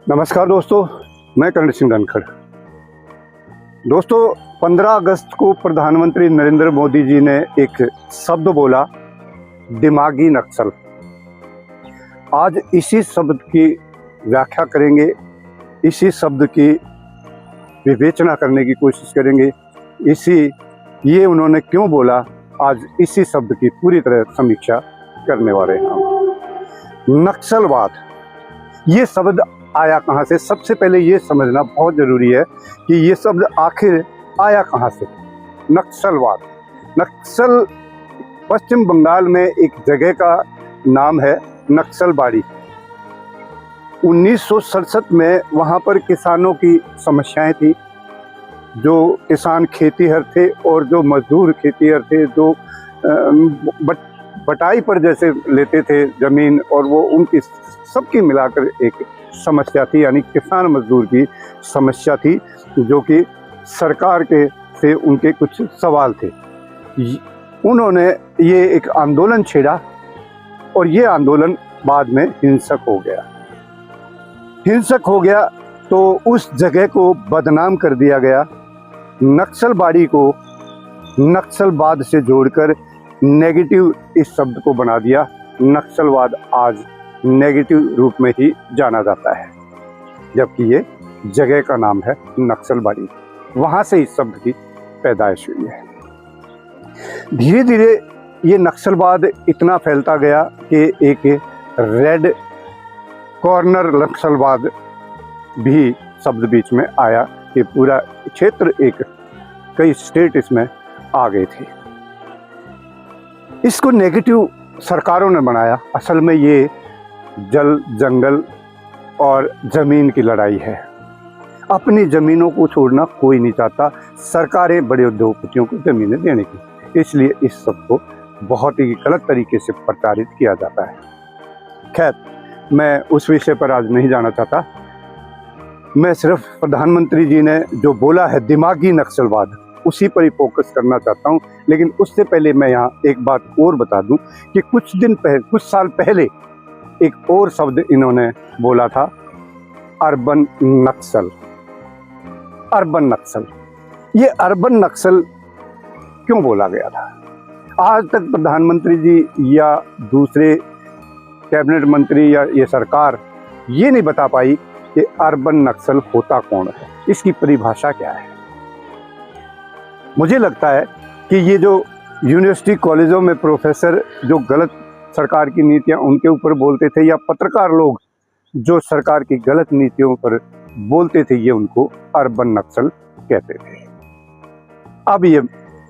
नमस्कार दोस्तों, मैं करण सिंह धनखड़। दोस्तों, 15 अगस्त को प्रधानमंत्री नरेंद्र मोदी जी ने एक शब्द बोला, दिमागी नक्सल। आज इसी शब्द की व्याख्या करेंगे, इसी शब्द की विवेचना करने की कोशिश करेंगे। ये उन्होंने क्यों बोला, आज इसी शब्द की पूरी तरह समीक्षा करने वाले हैं हम। नक्सलवाद, ये शब्द आया कहाँ से? सबसे पहले ये समझना बहुत ज़रूरी है कि ये शब्द आखिर आया कहाँ से। नक्सलवाद, नक्सल पश्चिम बंगाल में एक जगह का नाम है, नक्सलबाड़ी। 1967 में वहाँ पर किसानों की समस्याएं थी। जो किसान खेतीहर थे और जो मजदूर खेतीहर थे, जो बटाई पर जैसे लेते थे ज़मीन, और वो उनकी सबकी मिलाकर एक समस्या थी, यानी किसान मजदूर की समस्या थी, जो कि सरकार के से उनके कुछ सवाल थे। उन्होंने ये एक आंदोलन छेड़ा और ये आंदोलन बाद में हिंसक हो गया तो उस जगह को बदनाम कर दिया गया। नक्सलबाड़ी को नक्सलवाद से जोड़कर नेगेटिव इस शब्द को बना दिया। नक्सलवाद आज नेगेटिव रूप में ही जाना जाता है, जबकि ये जगह का नाम है नक्सलबाड़ी। वहाँ से इस शब्द की पैदाइश हुई है। धीरे धीरे ये नक्सलवाद इतना फैलता गया कि एक रेड कॉर्नर नक्सलवाद भी शब्द बीच में आया कि पूरा क्षेत्र, कई स्टेट इसमें आ गए थे। इसको नेगेटिव सरकारों ने बनाया। असल में ये जल, जंगल और ज़मीन की लड़ाई है। अपनी ज़मीनों को छोड़ना कोई नहीं चाहता, सरकारें बड़े उद्योगपतियों को ज़मीनें देने की, इसलिए इस सब को बहुत ही गलत तरीके से प्रचारित किया जाता है। खैर, मैं उस विषय पर आज नहीं जाना चाहता। मैं सिर्फ प्रधानमंत्री जी ने जो बोला है दिमागी नक्सलवाद, उसी पर ही फोकस करना चाहता हूँ। लेकिन उससे पहले मैं यहाँ एक बात और बता दूँ कि कुछ साल पहले एक और शब्द इन्होंने बोला था, अर्बन नक्सल। अर्बन नक्सल, ये अर्बन नक्सल क्यों बोला गया था? आज तक प्रधानमंत्री जी या दूसरे कैबिनेट मंत्री या ये सरकार ये नहीं बता पाई कि अर्बन नक्सल होता कौन है, इसकी परिभाषा क्या है। मुझे लगता है कि ये जो यूनिवर्सिटी कॉलेजों में प्रोफेसर जो गलत सरकार की नीतियां उनके ऊपर बोलते थे, या पत्रकार लोग जो सरकार की गलत नीतियों पर बोलते थे, ये उनको अर्बन नक्सल कहते थे। अब ये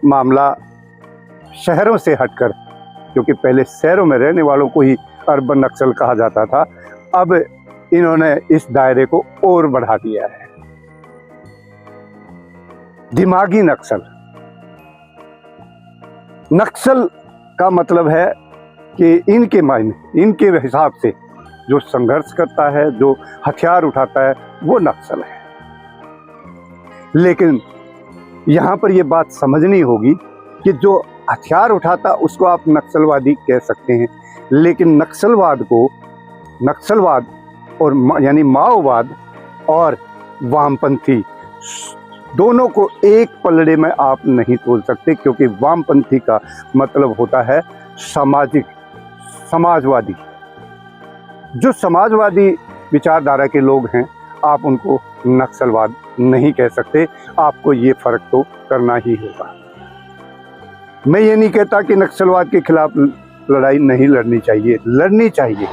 मामला शहरों से हटकर, क्योंकि पहले शहरों में रहने वालों को ही अर्बन नक्सल कहा जाता था, अब इन्होंने इस दायरे को और बढ़ा दिया है। दिमागी नक्सल, नक्सल का मतलब है कि इनके हिसाब से जो संघर्ष करता है, जो हथियार उठाता है, वो नक्सल है। लेकिन यहाँ पर ये बात समझनी होगी कि जो हथियार उठाता उसको आप नक्सलवादी कह सकते हैं, लेकिन नक्सलवाद और यानी माओवाद और वामपंथी दोनों को एक पलड़े में आप नहीं तोल सकते, क्योंकि वामपंथी का मतलब होता है समाजवादी। जो समाजवादी विचारधारा के लोग हैं, आप उनको नक्सलवाद नहीं कह सकते। आपको ये फर्क तो करना ही होगा। मैं ये नहीं कहता कि नक्सलवाद के खिलाफ लड़ाई नहीं लड़नी चाहिए।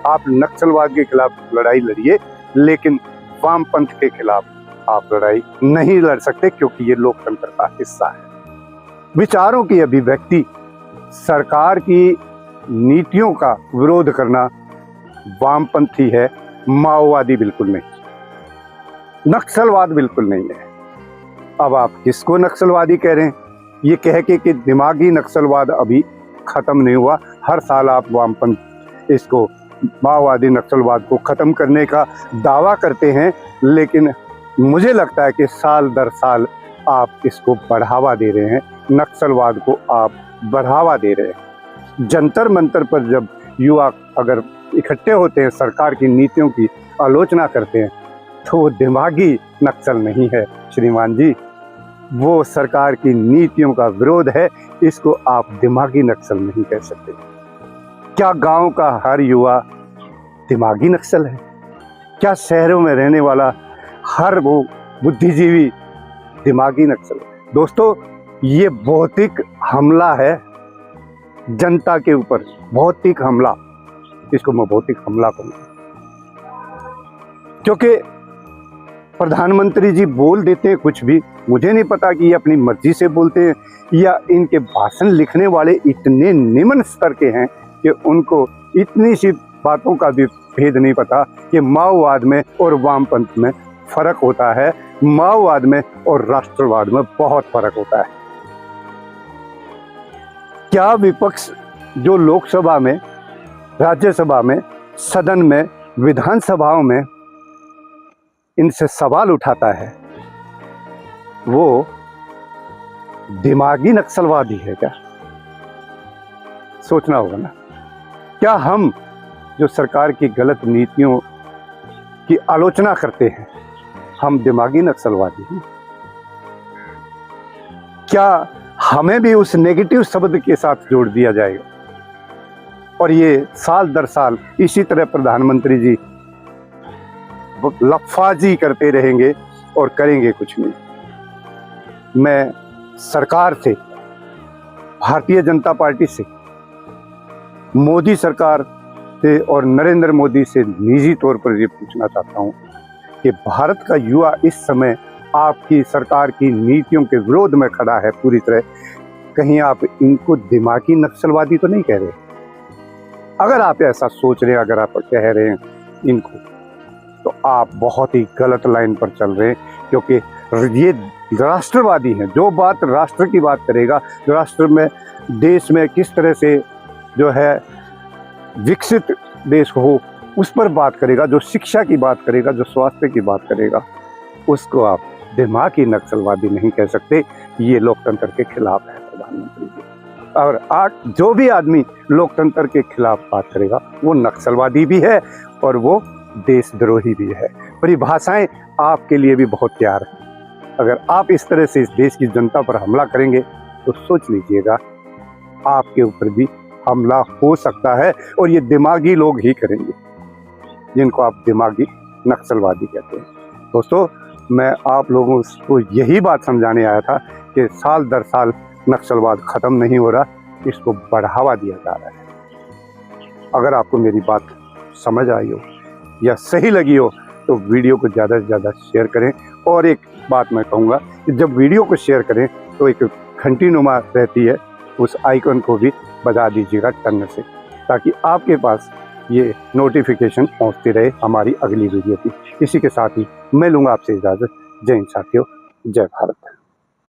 आप नक्सलवाद के खिलाफ लड़ाई लड़िए, लेकिन वामपंथ के खिलाफ आप लड़ाई नहीं लड़ सकते, क्योंकि ये लोकतंत्र का हिस्सा है। विचारों की अभिव्यक्ति, सरकार की नीतियों का विरोध करना वामपंथी है, माओवादी बिल्कुल नहीं, नक्सलवाद बिल्कुल नहीं है। अब आप किसको नक्सलवादी कह रहे हैं? ये कह के कि दिमागी नक्सलवाद अभी खत्म नहीं हुआ। हर साल आप वामपंथ इसको माओवादी नक्सलवाद को खत्म करने का दावा करते हैं, लेकिन मुझे लगता है कि साल दर साल आप इसको बढ़ावा दे रहे हैं, नक्सलवाद को आप बढ़ावा दे रहे हैं। जंतर मंतर पर जब युवा अगर इकट्ठे होते हैं, सरकार की नीतियों की आलोचना करते हैं, तो वो दिमागी नक्सल नहीं है श्रीमान जी, वो सरकार की नीतियों का विरोध है। इसको आप दिमागी नक्सल नहीं कह सकते। क्या गांव का हर युवा दिमागी नक्सल है? क्या शहरों में रहने वाला हर वो बुद्धिजीवी दिमागी नक्सल है? दोस्तों, ये भौतिक हमला है जनता के ऊपर, भौतिक हमला। इसको मैं भौतिक हमला कहूँगा, क्योंकि प्रधानमंत्री जी बोल देते हैं कुछ भी। मुझे नहीं पता कि ये अपनी मर्जी से बोलते हैं या इनके भाषण लिखने वाले इतने निम्न स्तर के हैं कि उनको इतनी सी बातों का भी भेद नहीं पता कि माओवाद में और वामपंथ में फर्क होता है, माओवाद में और राष्ट्रवाद में बहुत फर्क होता है। क्या विपक्ष जो लोकसभा में, राज्यसभा में, सदन में, विधानसभाओं में इनसे सवाल उठाता है, वो दिमागी नक्सलवादी है क्या? सोचना होगा ना। क्या हम जो सरकार की गलत नीतियों की आलोचना करते हैं, हम दिमागी नक्सलवादी हैं? क्या हमें भी उस नेगेटिव शब्द के साथ जोड़ दिया जाएगा? और ये साल दर साल इसी तरह प्रधानमंत्री जी लफाजी करते रहेंगे और करेंगे कुछ नहीं। मैं सरकार से, भारतीय जनता पार्टी से, मोदी सरकार से और नरेंद्र मोदी से निजी तौर पर ये पूछना चाहता हूँ कि भारत का युवा इस समय आपकी सरकार की नीतियों के विरोध में खड़ा है पूरी तरह। कहीं आप इनको दिमागी नक्सलवादी तो नहीं कह रहे? अगर आप ऐसा सोच रहे हैं, अगर आप कह रहे हैं इनको, तो आप बहुत ही गलत लाइन पर चल रहे हैं, क्योंकि ये राष्ट्रवादी हैं। जो बात राष्ट्र की बात करेगा, राष्ट्र में, देश में किस तरह से जो है विकसित देश हो, उस पर बात करेगा, जो शिक्षा की बात करेगा, जो स्वास्थ्य की बात करेगा, उसको आप दिमागी नक्सलवादी नहीं कह सकते। ये लोकतंत्र के खिलाफ है प्रधानमंत्री जी। और आज जो भी आदमी लोकतंत्र के खिलाफ बात करेगा वो नक्सलवादी भी है और वो देशद्रोही भी है। परिभाषाएं आपके लिए भी बहुत तैयार है। अगर आप इस तरह से इस देश की जनता पर हमला करेंगे तो सोच लीजिएगा आपके ऊपर भी हमला हो सकता है, और ये दिमागी लोग ही करेंगे जिनको आप दिमागी नक्सलवादी कहते हैं। दोस्तों, मैं आप लोगों को यही बात समझाने आया था कि साल दर साल नक्सलवाद ख़त्म नहीं हो रहा, इसको बढ़ावा दिया जा रहा है। अगर आपको मेरी बात समझ आई हो या सही लगी हो तो वीडियो को ज़्यादा से ज़्यादा शेयर करें। और एक बात मैं कहूँगा कि जब वीडियो को शेयर करें तो एक घंटीनुमा रहती है, उस आइकन को भी बजा दीजिएगा टन से, ताकि आपके पास ये नोटिफिकेशन पहुँचती रहे हमारी अगली वीडियो की। इसी के साथ ही मैं लूँगा आपसे इजाज़त। जय हिंद साथियों, जय भारत।